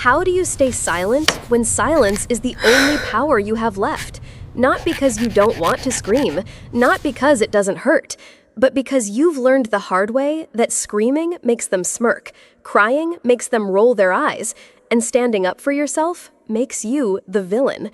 How do you stay silent when silence is the only power you have left? Not because you don't want to scream, not because it doesn't hurt, but because you've learned the hard way that screaming makes them smirk, crying makes them roll their eyes, and standing up for yourself makes you the villain.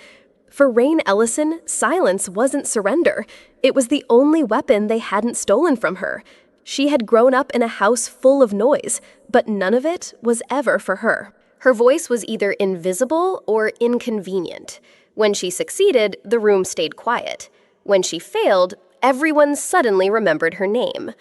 For Rain Ellison, silence wasn't surrender. It was the only weapon they hadn't stolen from her. She had grown up in a house full of noise, but none of it was ever for her. Her voice was either invisible or inconvenient. When she succeeded, the room stayed quiet. When she failed, everyone suddenly remembered her name.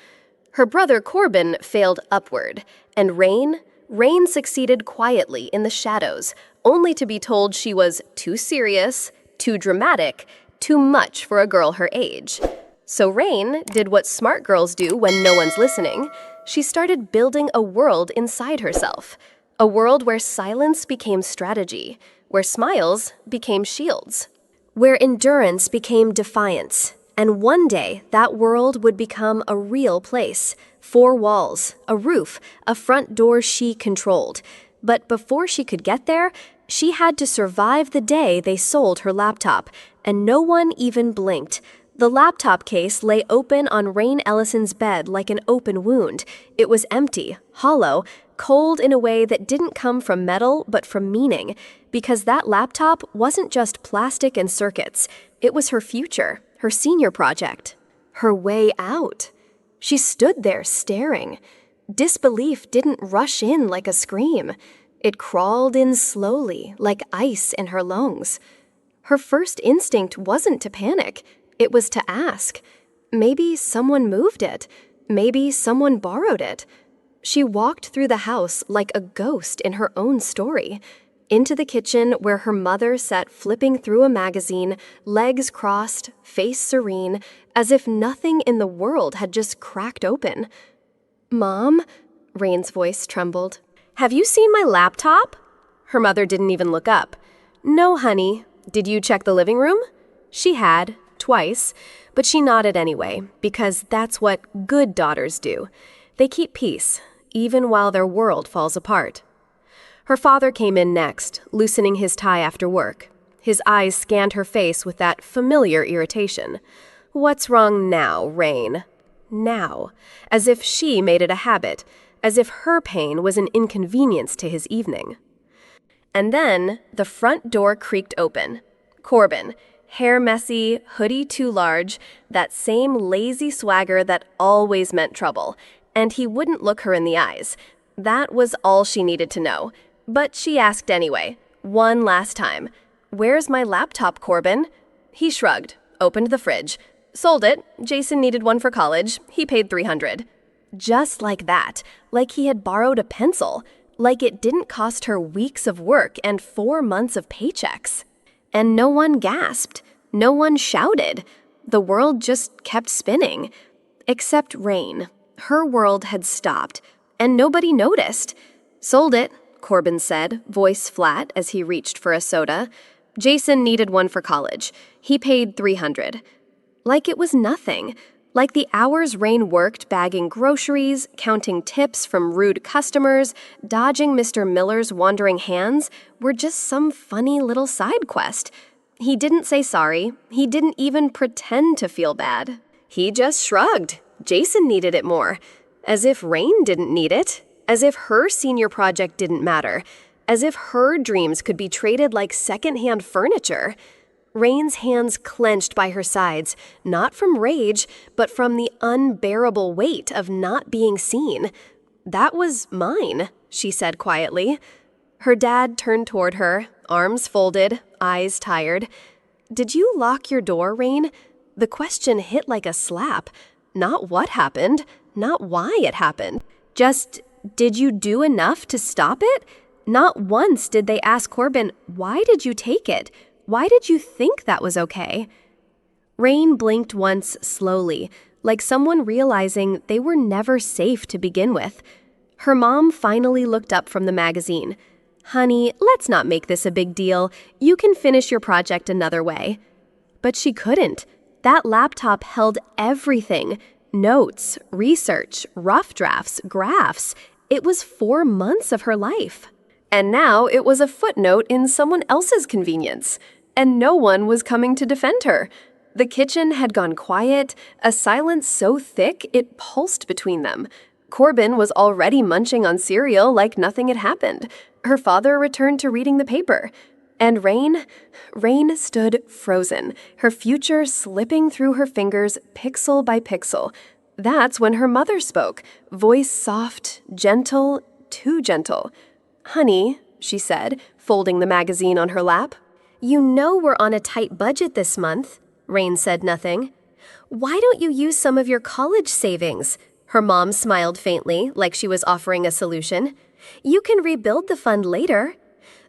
Her brother Corbin failed upward, and Rain succeeded quietly in the shadows, only to be told she was too serious, too dramatic, too much for a girl her age. So Rain did what smart girls do when no one's listening. She started building a world inside herself. A world where silence became strategy, where smiles became shields, where endurance became defiance. And one day, that world would become a real place. 4 walls, a roof, a front door she controlled. But before she could get there, she had to survive the day they sold her laptop, and no one even blinked. The laptop case lay open on Rain Ellison's bed like an open wound. It was empty, hollow, cold in a way that didn't come from metal but from meaning, because that laptop wasn't just plastic and circuits. It was her future, her senior project, her way out. She stood there staring. Disbelief didn't rush in like a scream. It crawled in slowly, like ice in her lungs. Her first instinct wasn't to panic. It was to ask. Maybe someone moved it. Maybe someone borrowed it. She walked through the house like a ghost in her own story, into the kitchen where her mother sat flipping through a magazine, legs crossed, face serene, as if nothing in the world had just cracked open. "Mom?" Rain's voice trembled. "Have you seen my laptop?" Her mother didn't even look up. "No, honey. Did you check the living room?" She had, twice, but she nodded anyway, because that's what good daughters do. They keep peace, even while their world falls apart. Her father came in next, loosening his tie after work. His eyes scanned her face with that familiar irritation. "What's wrong now, Rain?" Now. As if she made it a habit, as if her pain was an inconvenience to his evening. And then the front door creaked open. Corbin, hair messy, hoodie too large, that same lazy swagger that always meant trouble, and he wouldn't look her in the eyes. That was all she needed to know. But she asked anyway, one last time. "Where's my laptop, Corbin?" He shrugged, opened the fridge. "Sold it. Jason needed one for college. He paid $300. Just like that, like he had borrowed a pencil, like it didn't cost her weeks of work and 4 months of paychecks. And no one gasped, no one shouted. The world just kept spinning. Except Rain. Her world had stopped, and nobody noticed. "Sold it," Corbin said, voice flat as he reached for a soda. "Jason needed one for college. He paid $300. Like it was nothing. Like the hours Rain worked bagging groceries, counting tips from rude customers, dodging Mr. Miller's wandering hands were just some funny little side quest. He didn't say sorry. He didn't even pretend to feel bad. He just shrugged. Jason needed it more. As if Rain didn't need it. As if her senior project didn't matter. As if her dreams could be traded like secondhand furniture. Rain's hands clenched by her sides, not from rage, but from the unbearable weight of not being seen. "That was mine," she said quietly. Her dad turned toward her, arms folded, eyes tired. "Did you lock your door, Rain?" The question hit like a slap. Not what happened, not why it happened. Just, did you do enough to stop it? Not once did they ask Corbin, "Why did you take it? Why did you think that was okay?" Rain blinked once slowly, like someone realizing they were never safe to begin with. Her mom finally looked up from the magazine. "Honey, let's not make this a big deal. You can finish your project another way." But she couldn't. That laptop held everything. Notes, research, rough drafts, graphs. It was 4 months of her life. And now it was a footnote in someone else's convenience. And no one was coming to defend her. The kitchen had gone quiet, a silence so thick it pulsed between them. Corbin was already munching on cereal like nothing had happened. Her father returned to reading the paper. And Rain stood frozen, her future slipping through her fingers pixel by pixel. That's when her mother spoke, voice soft, gentle, too gentle. "Honey," she said, folding the magazine on her lap. "You know we're on a tight budget this month." Rain said nothing. "Why don't you use some of your college savings?" Her mom smiled faintly, like she was offering a solution. "You can rebuild the fund later."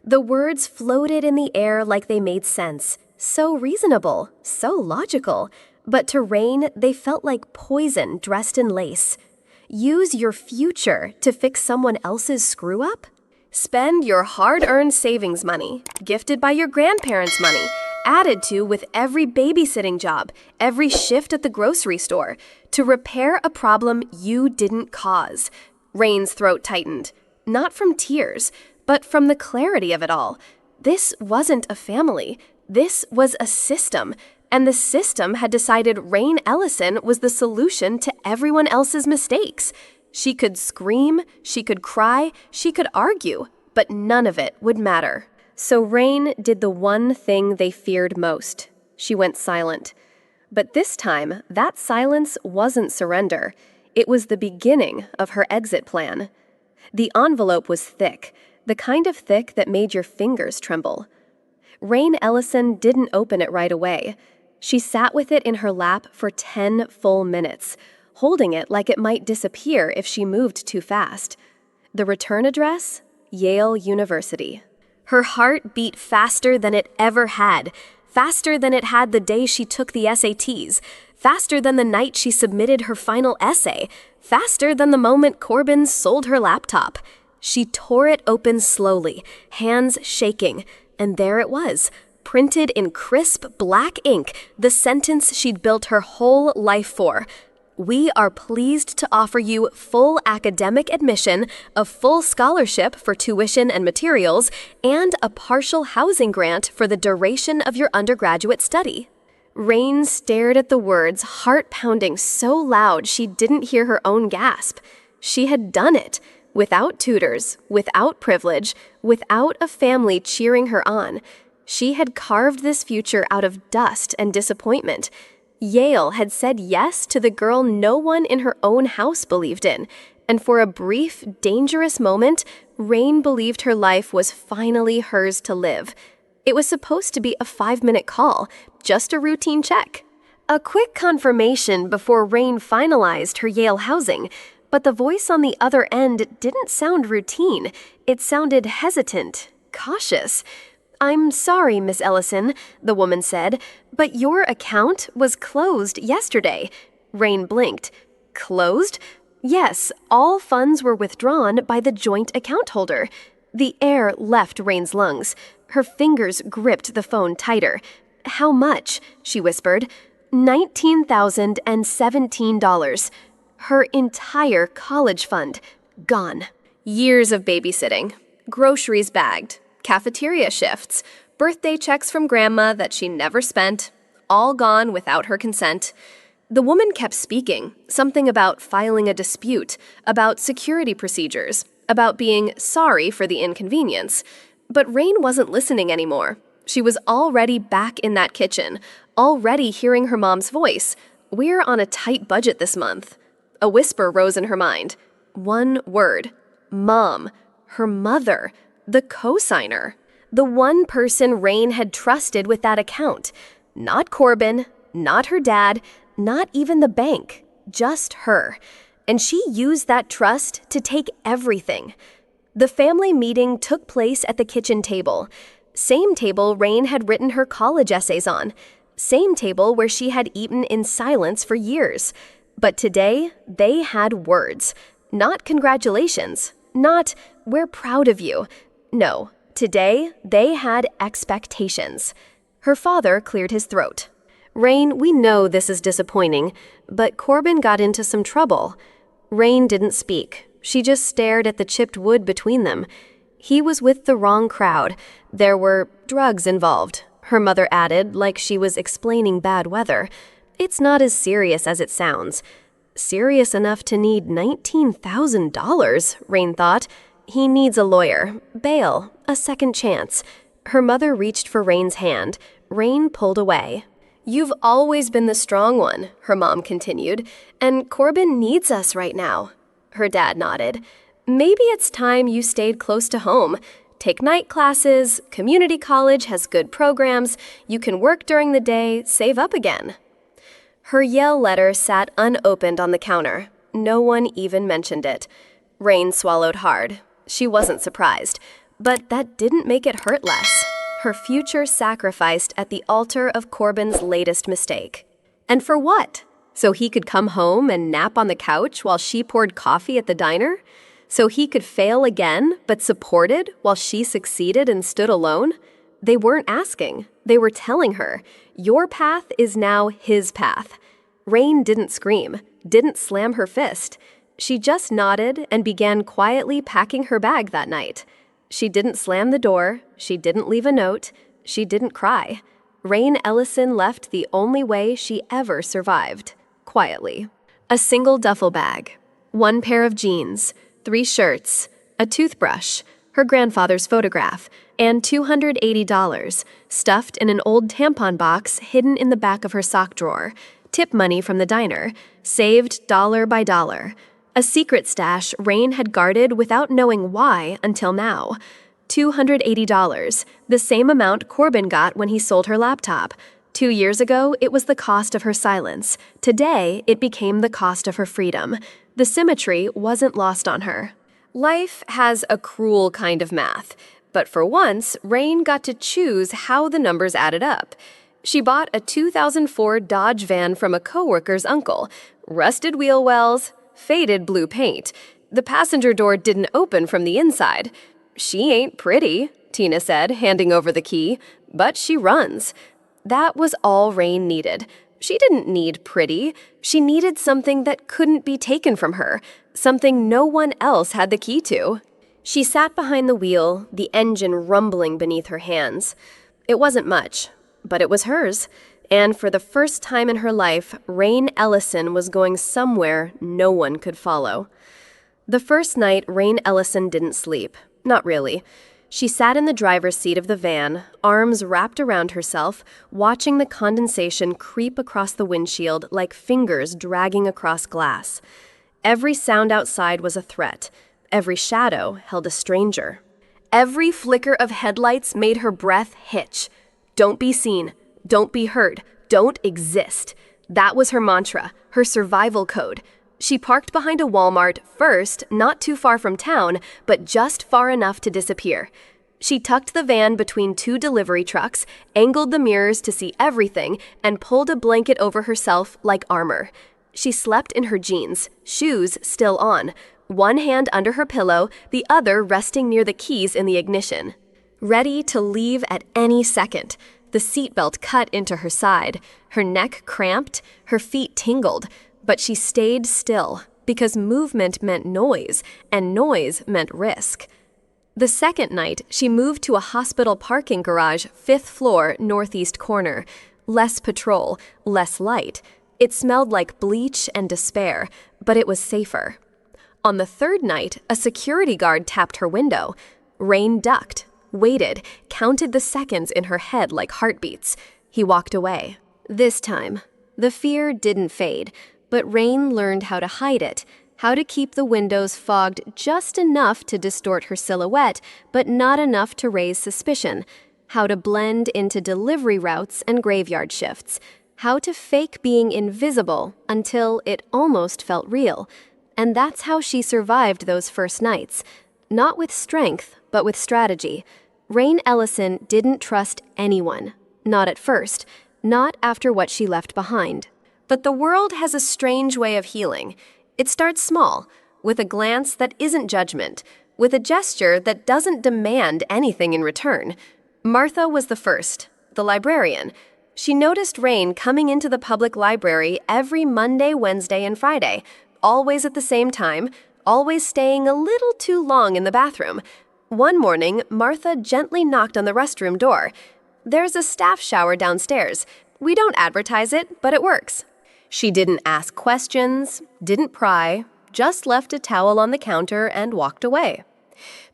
The words floated in the air like they made sense. So reasonable, so logical. But to Rain, they felt like poison dressed in lace. Use your future to fix someone else's screw-up? Spend your hard-earned savings money, gifted by your grandparents' money, added to with every babysitting job, every shift at the grocery store, to repair a problem you didn't cause. Rain's throat tightened, not from tears, but from the clarity of it all. This wasn't a family. This was a system, and the system had decided Rain Ellison was the solution to everyone else's mistakes. She could scream, she could cry, she could argue, but none of it would matter. So Rain did the one thing they feared most. She went silent. But this time, that silence wasn't surrender. It was the beginning of her exit plan. The envelope was thick, the kind of thick that made your fingers tremble. Rain Ellison didn't open it right away. She sat with it in her lap for 10 full minutes, holding it like it might disappear if she moved too fast. The return address? Yale University. Her heart beat faster than it ever had, faster than it had the day she took the SATs, faster than the night she submitted her final essay, faster than the moment Corbin sold her laptop. She tore it open slowly, hands shaking, and there it was, printed in crisp black ink, the sentence she'd built her whole life for. "We are pleased to offer you full academic admission, a full scholarship for tuition and materials, and a partial housing grant for the duration of your undergraduate study." Rain stared at the words, heart pounding so loud she didn't hear her own gasp. She had done it. Without tutors, without privilege, without a family cheering her on. She had carved this future out of dust and disappointment. Yale had said yes to the girl no one in her own house believed in, and for a brief, dangerous moment, Rain believed her life was finally hers to live. It was supposed to be a 5-minute call, just a routine check. A quick confirmation before Rain finalized her Yale housing, but the voice on the other end didn't sound routine. It sounded hesitant, cautious. "I'm sorry, Miss Ellison," the woman said, "but your account was closed yesterday." Rain blinked. "Closed?" "Yes, all funds were withdrawn by the joint account holder." The air left Rain's lungs. Her fingers gripped the phone tighter. "How much?" she whispered. $19,017. Her entire college fund, gone. Years of babysitting, groceries bagged, cafeteria shifts, birthday checks from grandma that she never spent, all gone without her consent. The woman kept speaking, something about filing a dispute, about security procedures, about being sorry for the inconvenience. But Rain wasn't listening anymore. She was already back in that kitchen, already hearing her mom's voice. "We're on a tight budget this month." A whisper rose in her mind. One word. Mom. Her mother. The co-signer. The one person Rain had trusted with that account. Not Corbin, not her dad, not even the bank. Just her. And she used that trust to take everything. The family meeting took place at the kitchen table. Same table Rain had written her college essays on. Same table where she had eaten in silence for years. But today, they had words. Not congratulations. Not, "We're proud of you." No, today, they had expectations. Her father cleared his throat. "Rain, we know this is disappointing, but Corbin got into some trouble." Rain didn't speak. She just stared at the chipped wood between them. He was with the wrong crowd. There were drugs involved, her mother added, like she was explaining bad weather. It's not as serious as it sounds. Serious enough to need $19,000, Rain thought. He needs a lawyer, bail, a second chance. Her mother reached for Rain's hand. Rain pulled away. You've always been the strong one, her mom continued, and Corbin needs us right now. Her dad nodded. Maybe it's time you stayed close to home. Take night classes, community college has good programs, you can work during the day, save up again. Her Yale letter sat unopened on the counter. No one even mentioned it. Rain swallowed hard. She wasn't surprised, but that didn't make it hurt less. Her future sacrificed at the altar of Corbin's latest mistake. And for what? So he could come home and nap on the couch while she poured coffee at the diner? So he could fail again, but supported while she succeeded and stood alone? They weren't asking. They were telling her, your path is now his path. Rain didn't scream, didn't slam her fist. She just nodded and began quietly packing her bag that night. She didn't slam the door, she didn't leave a note, she didn't cry. Rain Ellison left the only way she ever survived, quietly. A single duffel bag, 1 pair of jeans, 3 shirts, a toothbrush, her grandfather's photograph, and $280, stuffed in an old tampon box hidden in the back of her sock drawer, tip money from the diner, saved dollar by dollar. A secret stash Rain had guarded without knowing why until now. $280, the same amount Corbin got when he sold her laptop. 2 years ago, it was the cost of her silence. Today, it became the cost of her freedom. The symmetry wasn't lost on her. Life has a cruel kind of math, but for once, Rain got to choose how the numbers added up. She bought a 2004 Dodge van from a coworker's uncle. Rusted wheel wells, faded blue paint. The passenger door didn't open from the inside. She ain't pretty, Tina said, handing over the key, but she runs. That was all Rain needed. She didn't need pretty. She needed something that couldn't be taken from her, something no one else had the key to. She sat behind the wheel, the engine rumbling beneath her hands. It wasn't much, but it was hers. And for the first time in her life, Rain Ellison was going somewhere no one could follow. The first night, Rain Ellison didn't sleep. Not really. She sat in the driver's seat of the van, arms wrapped around herself, watching the condensation creep across the windshield like fingers dragging across glass. Every sound outside was a threat. Every shadow held a stranger. Every flicker of headlights made her breath hitch. Don't be seen. Don't be heard. Don't exist. That was her mantra, her survival code. She parked behind a Walmart first, not too far from town, but just far enough to disappear. She tucked the van between 2 delivery trucks, angled the mirrors to see everything, and pulled a blanket over herself like armor. She slept in her jeans, shoes still on, one hand under her pillow, the other resting near the keys in the ignition. Ready to leave at any second. The seatbelt cut into her side, her neck cramped, her feet tingled, but she stayed still because movement meant noise, and noise meant risk. The second night, she moved to a hospital parking garage, 5th floor, northeast corner. Less patrol, less light. It smelled like bleach and despair, but it was safer. On the third night, a security guard tapped her window. Rain ducked, waited, counted the seconds in her head like heartbeats. He walked away. This time, the fear didn't fade, but Rain learned how to hide it, how to keep the windows fogged just enough to distort her silhouette, but not enough to raise suspicion, how to blend into delivery routes and graveyard shifts, how to fake being invisible until it almost felt real. And that's how she survived those first nights. Not with strength, but with strategy. Rain Ellison didn't trust anyone. Not at first. Not after what she left behind. But the world has a strange way of healing. It starts small, with a glance that isn't judgment, with a gesture that doesn't demand anything in return. Martha was the first, the librarian. She noticed Rain coming into the public library every Monday, Wednesday, and Friday, always at the same time, always staying a little too long in the bathroom. One morning, Martha gently knocked on the restroom door. "There's a staff shower downstairs. We don't advertise it, but it works." She didn't ask questions, didn't pry, just left a towel on the counter and walked away.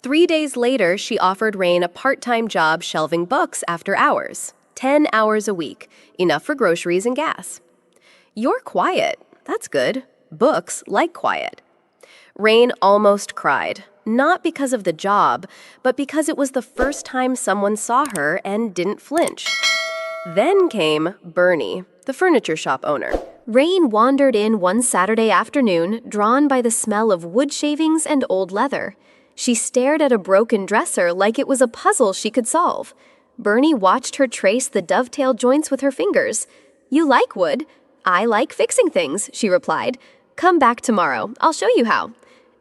3 days later, she offered Rain a part-time job shelving books after hours. 10 hours a week, enough for groceries and gas. "You're quiet. That's good. Books like quiet." Rain almost cried, not because of the job, but because it was the first time someone saw her and didn't flinch. Then came Bernie, the furniture shop owner. Rain wandered in one Saturday afternoon, drawn by the smell of wood shavings and old leather. She stared at a broken dresser like it was a puzzle she could solve. Bernie watched her trace the dovetail joints with her fingers. "You like wood? I like fixing things," she replied. "Come back tomorrow. I'll show you how."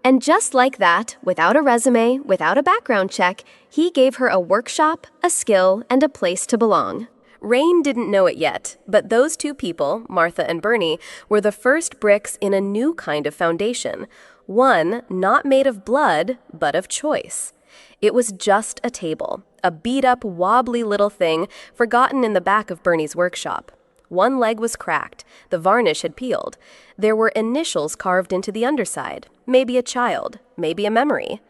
And just like that, without a resume, without a background check, he gave her a workshop, a skill, and a place to belong. Rain didn't know it yet, but those two people, Martha and Bernie, were the first bricks in a new kind of foundation. One not made of blood, but of choice. It was just a table, a beat-up, wobbly little thing forgotten in the back of Bernie's workshop. One leg was cracked, the varnish had peeled. There were initials carved into the underside, maybe a child, maybe a memory.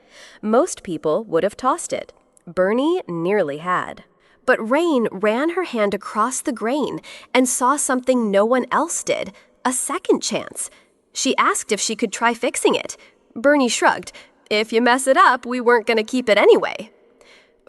Most people would have tossed it. Bernie nearly had. But Rain ran her hand across the grain and saw something no one else did, a second chance. She asked if she could try fixing it. Bernie shrugged. "If you mess it up, we weren't going to keep it anyway."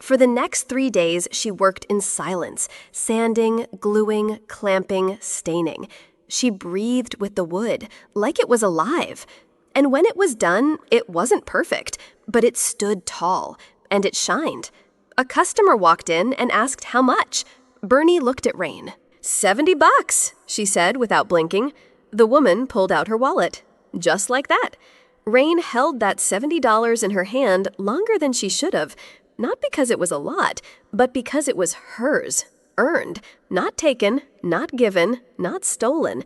For the next 3 days, she worked in silence, sanding, gluing, clamping, staining. She breathed with the wood, like it was alive. And when it was done, it wasn't perfect, but it stood tall, and it shined. A customer walked in and asked how much. Bernie looked at Rain. $70, she said without blinking. The woman pulled out her wallet. Just like that. Rain held that $70 in her hand longer than she should have. Not because it was a lot, but because it was hers, earned, not taken, not given, not stolen.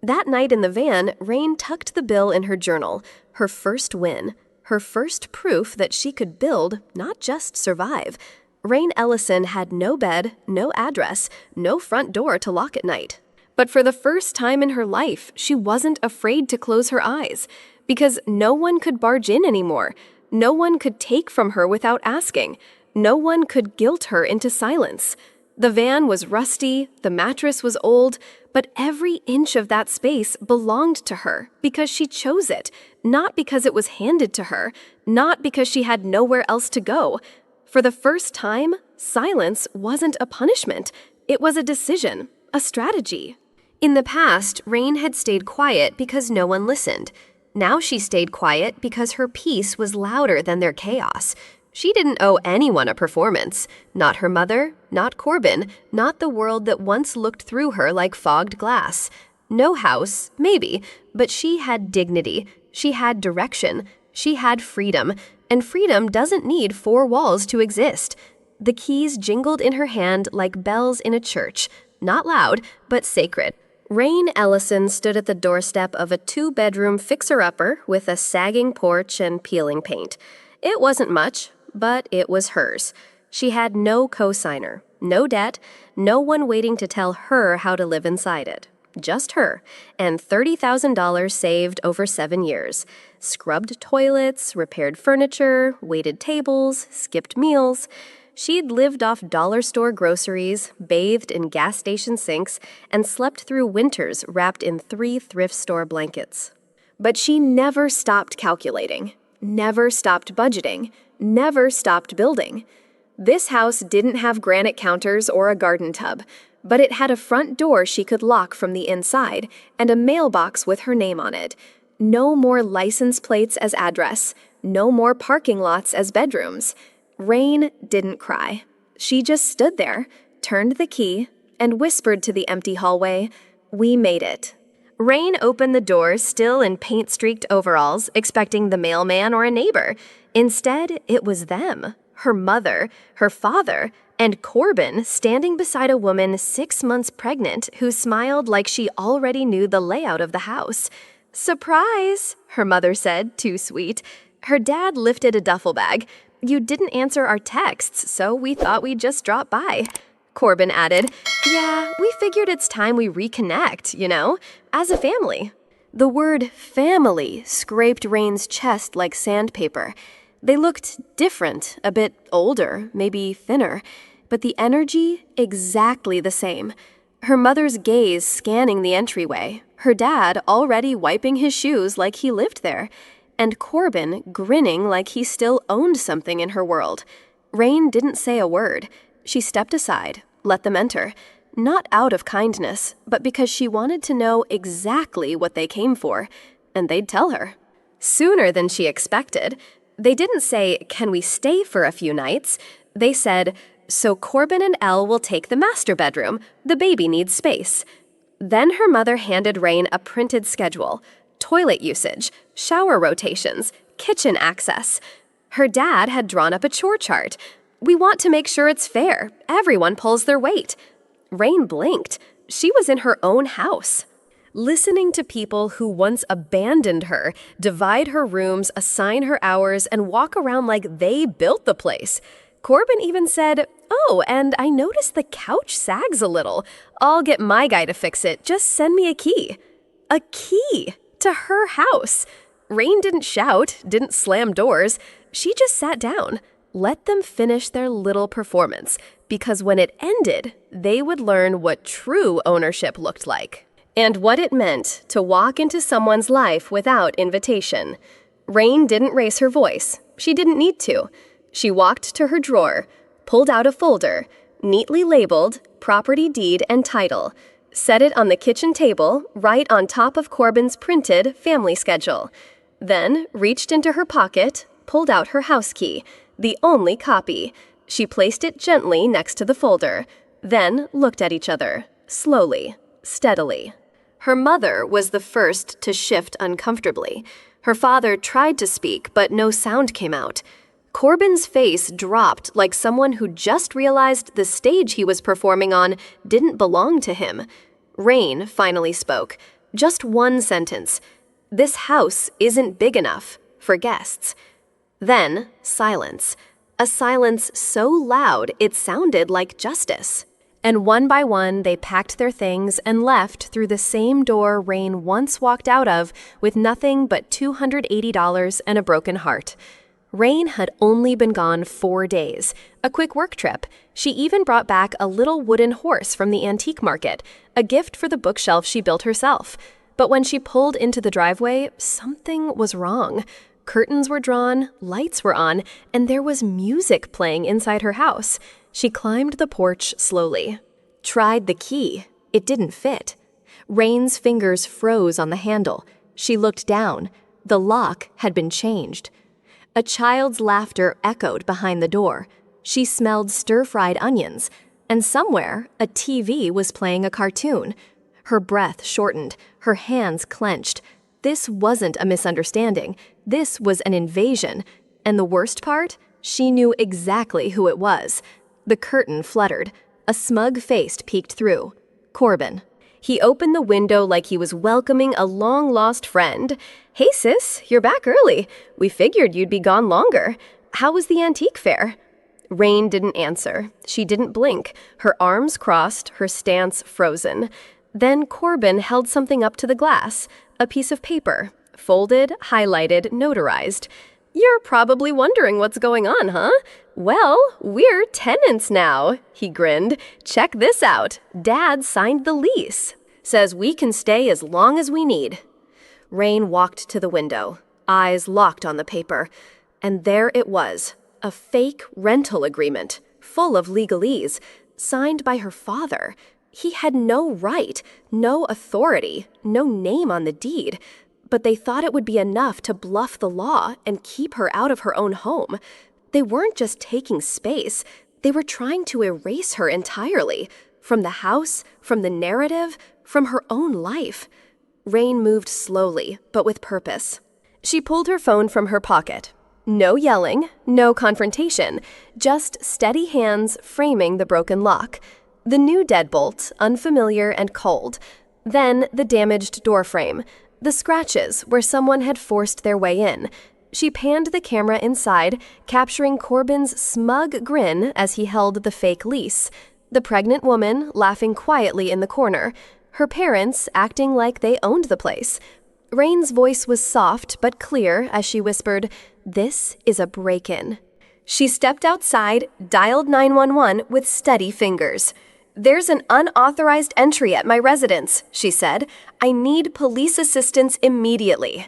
That night in the van, Rain tucked the bill in her journal, her first win, her first proof that she could build, not just survive. Rain Ellison had no bed, no address, no front door to lock at night. But for the first time in her life, she wasn't afraid to close her eyes, because no one could barge in anymore. No one could take from her without asking. No one could guilt her into silence. The van was rusty, the mattress was old, but every inch of that space belonged to her because she chose it, not because it was handed to her, not because she had nowhere else to go. For the first time, silence wasn't a punishment. It was a decision, a strategy. In the past, Rain had stayed quiet because no one listened. Now she stayed quiet because her peace was louder than their chaos. She didn't owe anyone a performance. Not her mother, not Corbin, not the world that once looked through her like fogged glass. No house, maybe, but she had dignity. She had direction. She had freedom. And freedom doesn't need 4 walls to exist. The keys jingled in her hand like bells in a church. Not loud, but sacred. Rain Ellison stood at the doorstep of a 2-bedroom fixer-upper with a sagging porch and peeling paint. It wasn't much, but it was hers. She had no co-signer, no debt, no one waiting to tell her how to live inside it. Just her, and $30,000 saved over 7 years. Scrubbed toilets, repaired furniture, waited tables, skipped meals. She'd lived off dollar store groceries, bathed in gas station sinks, and slept through winters wrapped in 3 thrift store blankets. But she never stopped calculating, never stopped budgeting, never stopped building. This house didn't have granite counters or a garden tub, but it had a front door she could lock from the inside and a mailbox with her name on it. No more license plates as address, no more parking lots as bedrooms. Rain didn't cry. She just stood there, turned the key, and whispered to the empty hallway, "We made it." Rain opened the door, still in paint-streaked overalls, expecting the mailman or a neighbor. Instead, it was them, her mother, her father, and Corbin standing beside a woman 6 months pregnant who smiled like she already knew the layout of the house. "Surprise," her mother said, too sweet. Her dad lifted a duffel bag. You didn't answer our texts, so we thought we'd just drop by. Corbin added, Yeah, we figured it's time we reconnect, as a family. The word family scraped Rain's chest like sandpaper. They looked different, a bit older, maybe thinner, but the energy exactly the same. Her mother's gaze scanning the entryway, her dad already wiping his shoes like he lived there, and Corbin grinning like he still owned something in her world. Rain didn't say a word. She stepped aside, let them enter, not out of kindness, but because she wanted to know exactly what they came for, and they'd tell her. Sooner than she expected. They didn't say, Can we stay for a few nights? They said, So Corbin and Elle will take the master bedroom. The baby needs space. Then her mother handed Rain a printed schedule. Toilet usage, shower rotations, kitchen access. Her dad had drawn up a chore chart. We want to make sure it's fair. Everyone pulls their weight. Rain blinked. She was in her own house. Listening to people who once abandoned her, divide her rooms, assign her hours, and walk around like they built the place. Corbin even said, Oh, and I noticed the couch sags a little. I'll get my guy to fix it. Just send me a key. A key to her house. Rain didn't shout, didn't slam doors. She just sat down. Let them finish their little performance, because when it ended, they would learn what true ownership looked like. And what it meant to walk into someone's life without invitation. Rain didn't raise her voice. She didn't need to. She walked to her drawer, pulled out a folder, neatly labeled property deed and title, set it on the kitchen table right on top of Corbin's printed family schedule. Then reached into her pocket, pulled out her house key, the only copy. She placed it gently next to the folder, then looked at each other, slowly, steadily. Her mother was the first to shift uncomfortably. Her father tried to speak, but no sound came out. Corbin's face dropped like someone who just realized the stage he was performing on didn't belong to him. Rain finally spoke. Just one sentence. This house isn't big enough for guests. Then, silence. A silence so loud it sounded like justice. And one by one, they packed their things and left through the same door Rain once walked out of with nothing but $280 and a broken heart. Rain had only been gone 4 days, a quick work trip. She even brought back a little wooden horse from the antique market, a gift for the bookshelf she built herself. But when she pulled into the driveway, something was wrong. Curtains were drawn, lights were on, and there was music playing inside her house. She climbed the porch slowly. Tried the key. It didn't fit. Rain's fingers froze on the handle. She looked down. The lock had been changed. A child's laughter echoed behind the door. She smelled stir-fried onions. And somewhere, a TV was playing a cartoon. Her breath shortened. Her hands clenched. This wasn't a misunderstanding. This was an invasion. And the worst part? She knew exactly who it was. The curtain fluttered. A smug face peeked through. Corbin. He opened the window like he was welcoming a long-lost friend. Hey, sis, you're back early. We figured you'd be gone longer. How was the antique fair? Rain didn't answer. She didn't blink. Her arms crossed, her stance frozen. Then Corbin held something up to the glass. A piece of paper. Folded, highlighted, notarized. You're probably wondering what's going on, huh? Well, we're tenants now, he grinned. Check this out. Dad signed the lease. Says we can stay as long as we need. Rain walked to the window, eyes locked on the paper. And there it was, a fake rental agreement, full of legalese, signed by her father. He had no right, no authority, no name on the deed. But they thought it would be enough to bluff the law and keep her out of her own home. They weren't just taking space. They were trying to erase her entirely. From the house, from the narrative, from her own life. Rain moved slowly, but with purpose. She pulled her phone from her pocket. No yelling, no confrontation, just steady hands framing the broken lock. The new deadbolt, unfamiliar and cold. Then the damaged doorframe. The scratches where someone had forced their way in. She panned the camera inside, capturing Corbin's smug grin as he held the fake lease, the pregnant woman laughing quietly in the corner, her parents acting like they owned the place. Rain's voice was soft but clear as she whispered, "This is a break-in." She stepped outside, dialed 911 with steady fingers. "There's an unauthorized entry at my residence," she said. "I need police assistance immediately."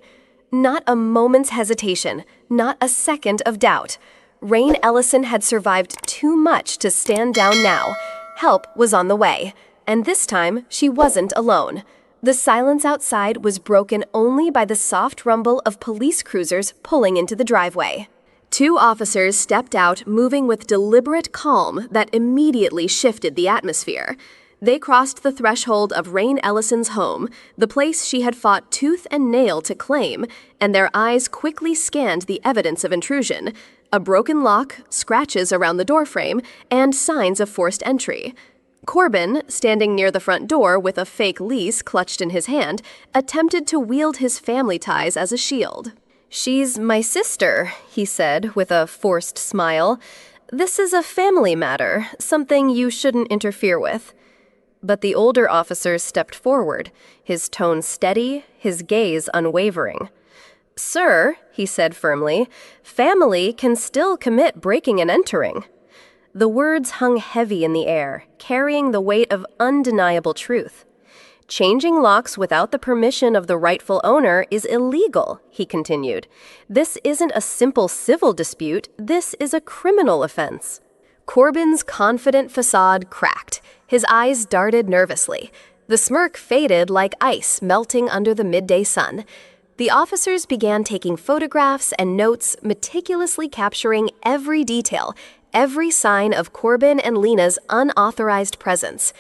Not a moment's hesitation, not a second of doubt. Rain Ellison had survived too much to stand down now. Help was on the way, and this time she wasn't alone. The silence outside was broken only by the soft rumble of police cruisers pulling into the driveway. Two officers stepped out, moving with deliberate calm that immediately shifted the atmosphere. They crossed the threshold of Rain Ellison's home, the place she had fought tooth and nail to claim, and their eyes quickly scanned the evidence of intrusion: a broken lock, scratches around the doorframe, and signs of forced entry. Corbin, standing near the front door with a fake lease clutched in his hand, attempted to wield his family ties as a shield. "She's my sister," he said with a forced smile. "This is a family matter, something you shouldn't interfere with." But the older officer stepped forward, his tone steady, his gaze unwavering. "Sir," he said firmly, "family can still commit breaking and entering." The words hung heavy in the air, carrying the weight of undeniable truth. "Changing locks without the permission of the rightful owner is illegal," he continued. "This isn't a simple civil dispute, this is a criminal offense." Corbin's confident facade cracked. His eyes darted nervously. The smirk faded like ice melting under the midday sun. The officers began taking photographs and notes, meticulously capturing every detail, every sign of Corbin and Lena's unauthorized presence.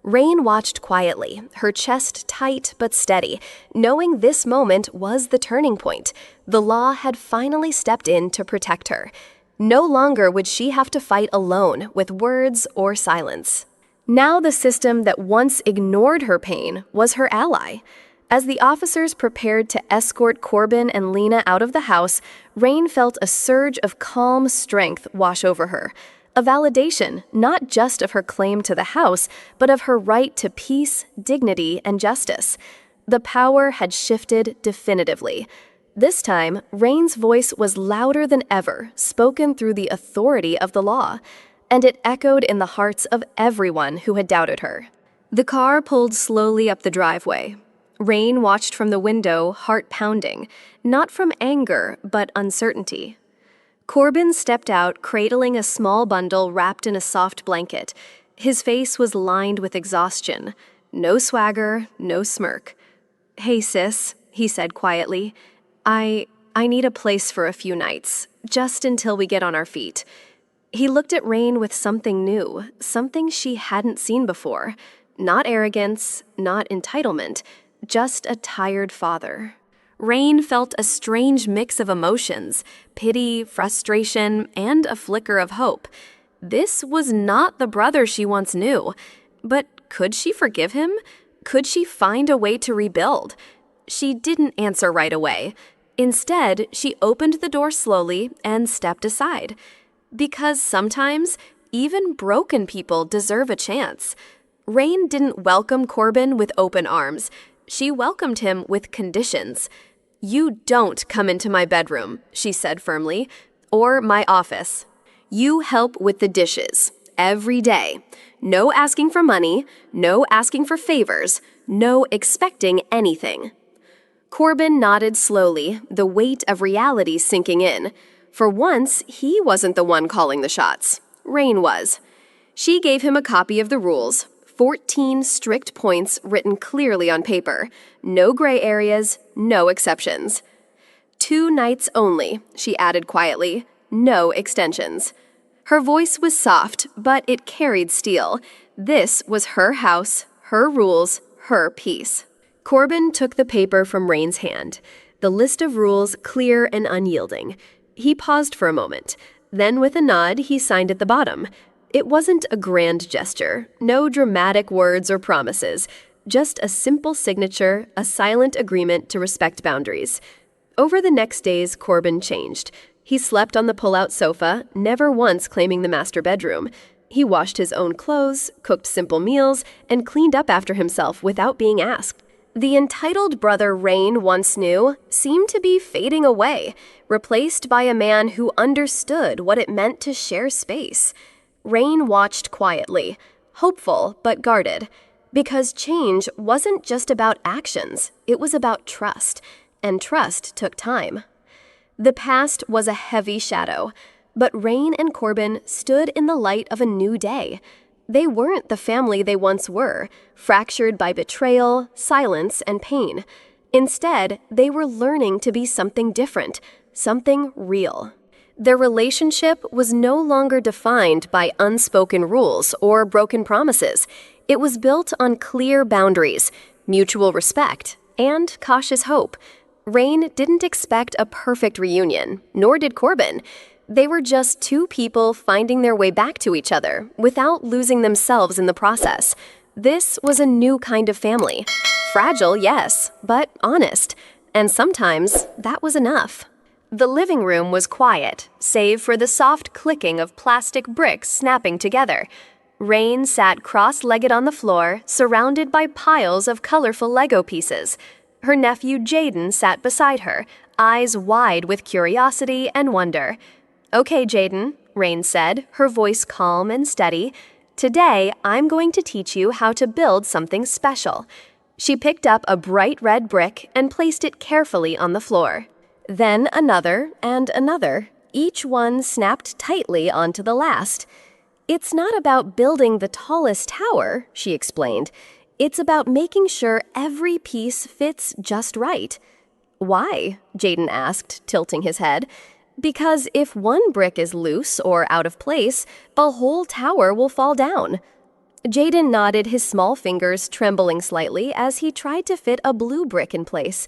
Rain watched quietly, her chest tight but steady, knowing this moment was the turning point. The law had finally stepped in to protect her. No longer would she have to fight alone with words or silence. Now the system that once ignored her pain was her ally. As the officers prepared to escort Corbin and Lena out of the house, Rain felt a surge of calm strength wash over her. A validation not just of her claim to the house, but of her right to peace, dignity, and justice. The power had shifted definitively. This time, Rain's voice was louder than ever, spoken through the authority of the law, and it echoed in the hearts of everyone who had doubted her. The car pulled slowly up the driveway. Rain watched from the window, heart pounding, not from anger, but uncertainty. Corbin stepped out, cradling a small bundle wrapped in a soft blanket. His face was lined with exhaustion. No swagger, no smirk. "Hey, sis," he said quietly. I need a place for a few nights, just until we get on our feet." He looked at Rain with something new, something she hadn't seen before. Not arrogance, not entitlement, just a tired father. Rain felt a strange mix of emotions, pity, frustration, and a flicker of hope. This was not the brother she once knew. But could she forgive him? Could she find a way to rebuild? She didn't answer right away. Instead, she opened the door slowly and stepped aside. Because sometimes, even broken people deserve a chance. Rain didn't welcome Corbin with open arms. She welcomed him with conditions. "You don't come into my bedroom," she said firmly, "or my office. You help with the dishes, every day. No asking for money, no asking for favors, no expecting anything." Corbin nodded slowly, the weight of reality sinking in. For once, he wasn't the one calling the shots. Rain was. She gave him a copy of the rules, 14 strict points written clearly on paper. No gray areas, no exceptions. 2 nights only, she added quietly. No extensions. Her voice was soft, but it carried steel. This was her house, her rules, her peace. Corbin took the paper from Rain's hand, the list of rules clear and unyielding. He paused for a moment. Then with a nod, he signed at the bottom. It wasn't a grand gesture, no dramatic words or promises, just a simple signature, a silent agreement to respect boundaries. Over the next days, Corbin changed. He slept on the pull-out sofa, never once claiming the master bedroom. He washed his own clothes, cooked simple meals, and cleaned up after himself without being asked. The entitled brother Rain once knew seemed to be fading away, replaced by a man who understood what it meant to share space. Rain watched quietly, hopeful but guarded, because change wasn't just about actions, it was about trust, and trust took time. The past was a heavy shadow, but Rain and Corbin stood in the light of a new day. They weren't the family they once were, fractured by betrayal, silence, and pain. Instead, they were learning to be something different, something real. Their relationship was no longer defined by unspoken rules or broken promises. It was built on clear boundaries, mutual respect, and cautious hope. Rain didn't expect a perfect reunion, nor did Corbin. They were just two people finding their way back to each other without losing themselves in the process. This was a new kind of family. Fragile, yes, but honest. And sometimes that was enough. The living room was quiet, save for the soft clicking of plastic bricks snapping together. Rain sat cross-legged on the floor, surrounded by piles of colorful Lego pieces. Her nephew Jaden sat beside her, eyes wide with curiosity and wonder. "Okay, Jaden," Rain said, her voice calm and steady. "Today, I'm going to teach you how to build something special." She picked up a bright red brick and placed it carefully on the floor. Then another and another, each one snapped tightly onto the last. "It's not about building the tallest tower," she explained. "It's about making sure every piece fits just right." "Why?" Jaden asked, tilting his head. "Because if one brick is loose or out of place, the whole tower will fall down." Jaden nodded, his small fingers trembling slightly as he tried to fit a blue brick in place.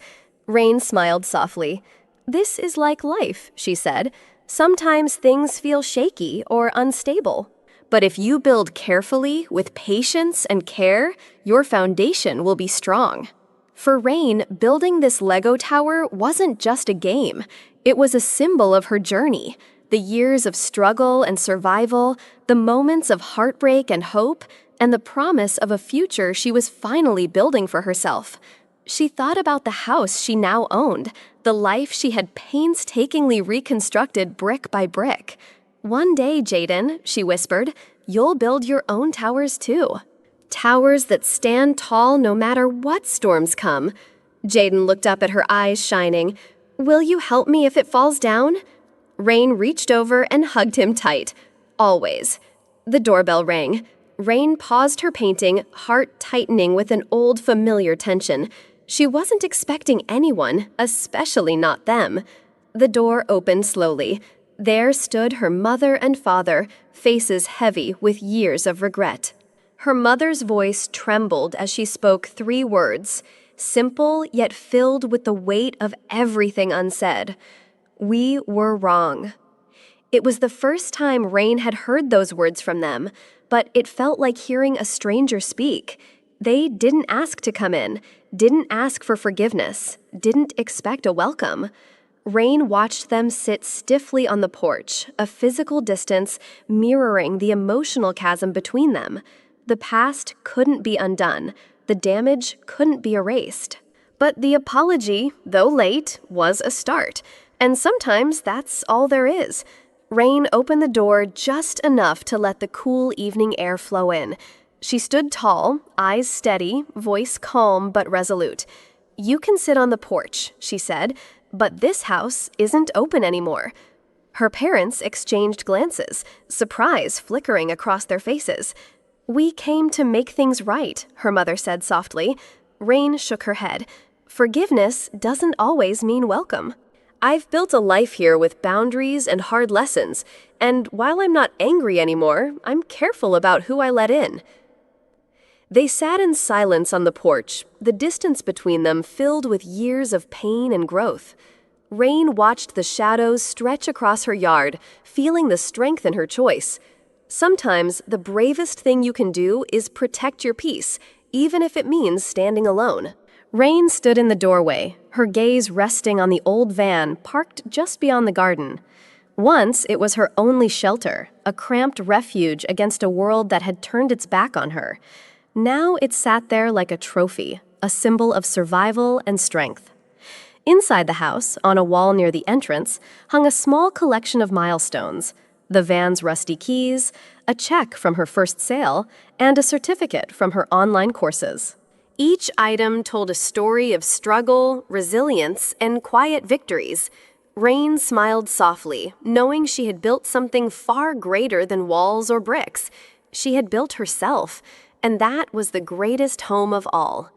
Rain smiled softly. "This is like life," she said. "Sometimes things feel shaky or unstable. But if you build carefully, with patience and care, your foundation will be strong." For Rain, building this Lego tower wasn't just a game. It was a symbol of her journey. The years of struggle and survival, the moments of heartbreak and hope, and the promise of a future she was finally building for herself. She thought about the house she now owned, the life she had painstakingly reconstructed brick by brick. "One day, Jaden," she whispered, "you'll build your own towers too. Towers that stand tall no matter what storms come." Jaden looked up at her eyes shining. "Will you help me if it falls down?" Rain reached over and hugged him tight. "Always." The doorbell rang. Rain paused her painting, heart tightening with an old familiar tension. She wasn't expecting anyone, especially not them. The door opened slowly. There stood her mother and father, faces heavy with years of regret. Her mother's voice trembled as she spoke 3 words, simple yet filled with the weight of everything unsaid. "We were wrong." It was the first time Rain had heard those words from them, but it felt like hearing a stranger speak. They didn't ask to come in, didn't ask for forgiveness, didn't expect a welcome. Rain watched them sit stiffly on the porch, a physical distance mirroring the emotional chasm between them. The past couldn't be undone. The damage couldn't be erased. But the apology, though late, was a start. And sometimes that's all there is. Rain opened the door just enough to let the cool evening air flow in. She stood tall, eyes steady, voice calm but resolute. "You can sit on the porch," she said, "but this house isn't open anymore." Her parents exchanged glances, surprise flickering across their faces. "We came to make things right," her mother said softly. Rain shook her head. "Forgiveness doesn't always mean welcome. I've built a life here with boundaries and hard lessons, and while I'm not angry anymore, I'm careful about who I let in." They sat in silence on the porch, the distance between them filled with years of pain and growth. Rain watched the shadows stretch across her yard, feeling the strength in her choice. Sometimes the bravest thing you can do is protect your peace, even if it means standing alone. Rain stood in the doorway, her gaze resting on the old van parked just beyond the garden. Once it was her only shelter, a cramped refuge against a world that had turned its back on her. Now it sat there like a trophy, a symbol of survival and strength. Inside the house, on a wall near the entrance, hung a small collection of milestones: the van's rusty keys, a check from her first sale, and a certificate from her online courses. Each item told a story of struggle, resilience, and quiet victories. Rain smiled softly, knowing she had built something far greater than walls or bricks. She had built herself, and that was the greatest home of all.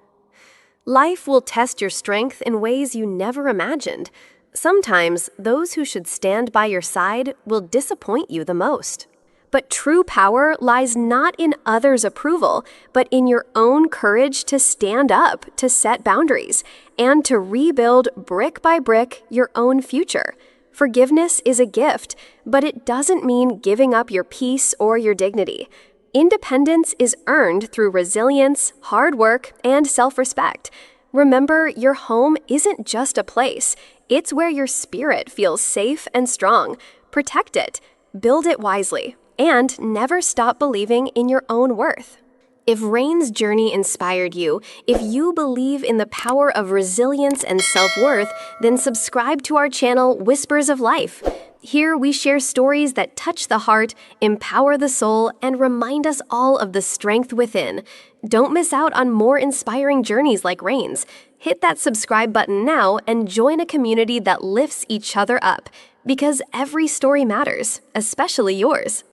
Life will test your strength in ways you never imagined. Sometimes those who should stand by your side will disappoint you the most. But true power lies not in others' approval, but in your own courage to stand up, to set boundaries, and to rebuild brick by brick your own future. Forgiveness is a gift, but it doesn't mean giving up your peace or your dignity. Independence is earned through resilience, hard work, and self-respect. Remember, your home isn't just a place. It's where your spirit feels safe and strong. Protect it, build it wisely, and never stop believing in your own worth. If Rain's journey inspired you, if you believe in the power of resilience and self-worth, then subscribe to our channel, Whispers of Life. Here we share stories that touch the heart, empower the soul, and remind us all of the strength within. Don't miss out on more inspiring journeys like Rain's. Hit that subscribe button now and join a community that lifts each other up. Because every story matters, especially yours.